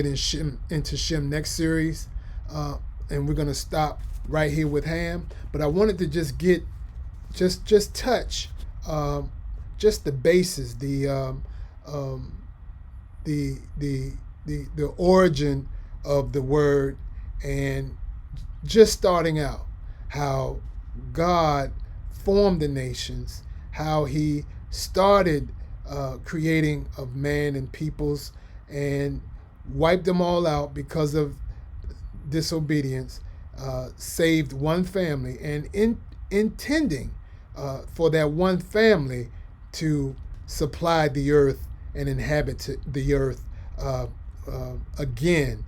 into Shem next series, and we're going to stop right here with Ham. But I wanted to just touch just the basis, the origin of the word, and just starting out how God formed the nations, how he started creating of man and peoples and wiped them all out because of disobedience, saved one family, and intending for that one family to supply the earth and inhabit the earth again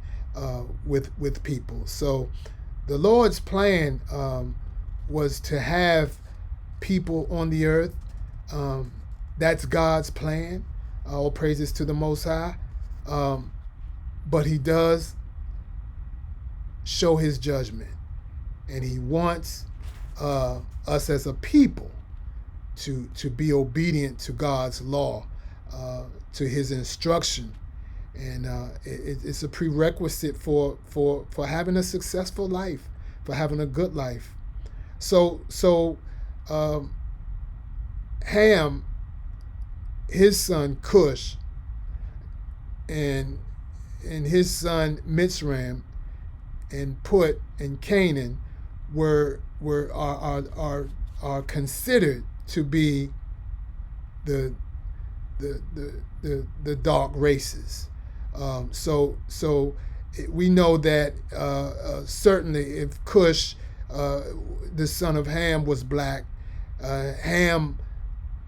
with people. So the Lord's plan was to have people on the earth. That's God's plan. All praises to the Most High. But he does show his judgment. And he wants us as a people to be obedient to God's law, to his instruction. And it's a prerequisite for having a successful life, for having a good life. So Ham, his son Cush, and his son Mitzrayim, and Put and Canaan are considered to be the dark races. So we know that certainly if Cush, the son of Ham, was black, Ham,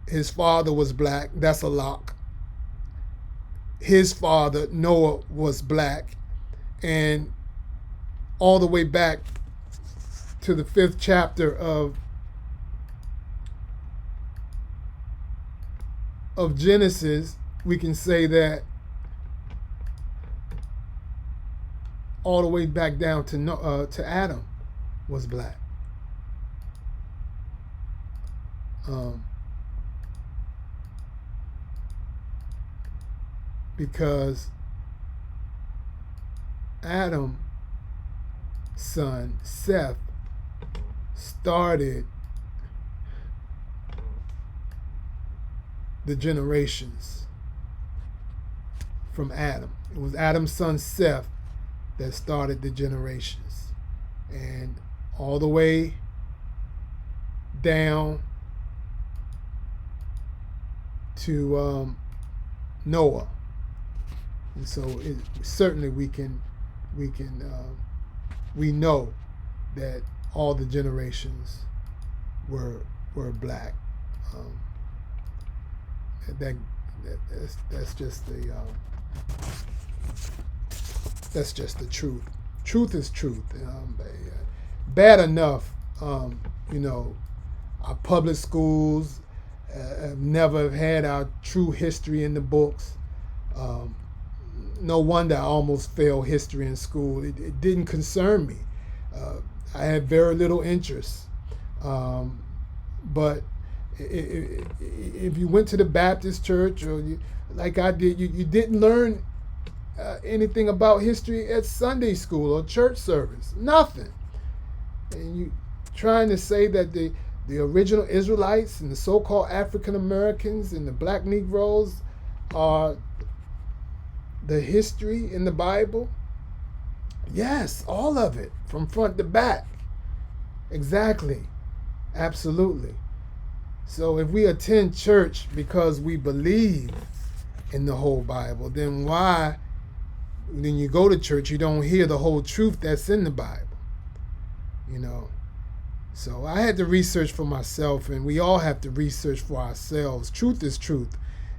his father, was black, that's a lock. His father, Noah, was black, and all the way back to the 5th chapter of Genesis, we can say that all the way back down to Adam was black. Because Adam's son Seth started the generations from Adam. It was Adam's son Seth that started the generations, and all the way down to Noah. And so certainly we know that all the generations were black. That's just the truth. Truth is truth. Bad enough, our public schools have never had our true history in the books. No wonder I almost failed history in school. It didn't concern me. I had very little interest. But if you went to the Baptist church, or like I did, you didn't learn anything about history at Sunday school or church service. Nothing. And you trying to say that the original Israelites and the so-called African Americans and the black Negroes are the history in the Bible? Yes, all of it, from front to back. Exactly. Absolutely. So if we attend church because we believe in the whole Bible, then why, when you go to church, you don't hear the whole truth that's in the Bible? So I had to research for myself, and we all have to research for ourselves. Truth is truth.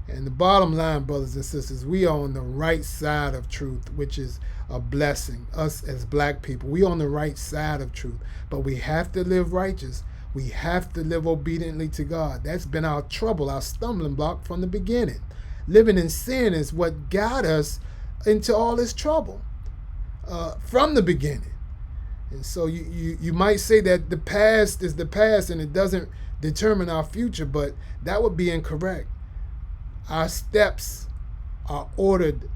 And the bottom line, brothers and sisters, we are on the right side of truth, which is a blessing. Us as black people, we on the right side of truth. But we have to live righteous. We have to live obediently to God. That's been our trouble, our stumbling block from the beginning. Living in sin is what got us into all this trouble from the beginning. And so you might say that the past is the past and it doesn't determine our future, but that would be incorrect. Our steps are ordered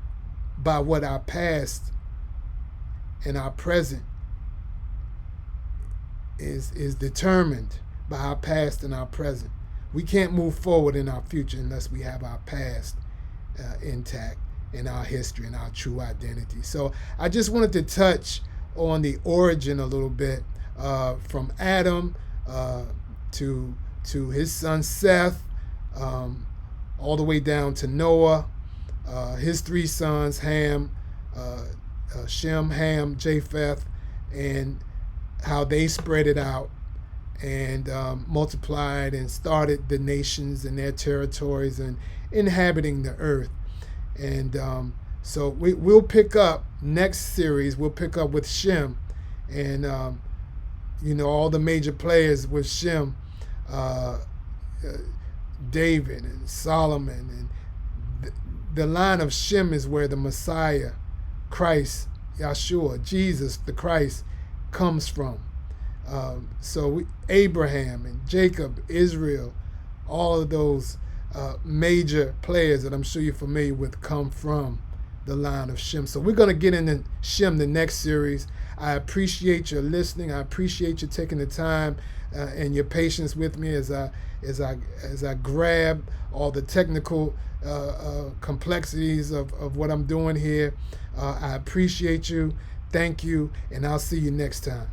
by what our past and our present is determined by our past and our present. We can't move forward in our future unless we have our past intact and our history and our true identity. So I just wanted to touch on the origin a little bit, from Adam to his son Seth, all the way down to Noah, his three sons, Ham, Shem, Ham, Japheth, and how they spread it out and multiplied and started the nations and their territories and inhabiting the earth. And so we'll pick up next series. We'll pick up with Shem, and all the major players with Shem, David and Solomon, and the line of Shem is where the Messiah, Christ, Yeshua, Jesus, the Christ, comes from. Abraham and Jacob, Israel, all of those major players that I'm sure you're familiar with come from the line of Shem. So we're going to get into Shem the next series. I appreciate your listening. I appreciate you taking the time and your patience with me as I grab all the technical complexities of what I'm doing here. I appreciate you. Thank you, and I'll see you next time.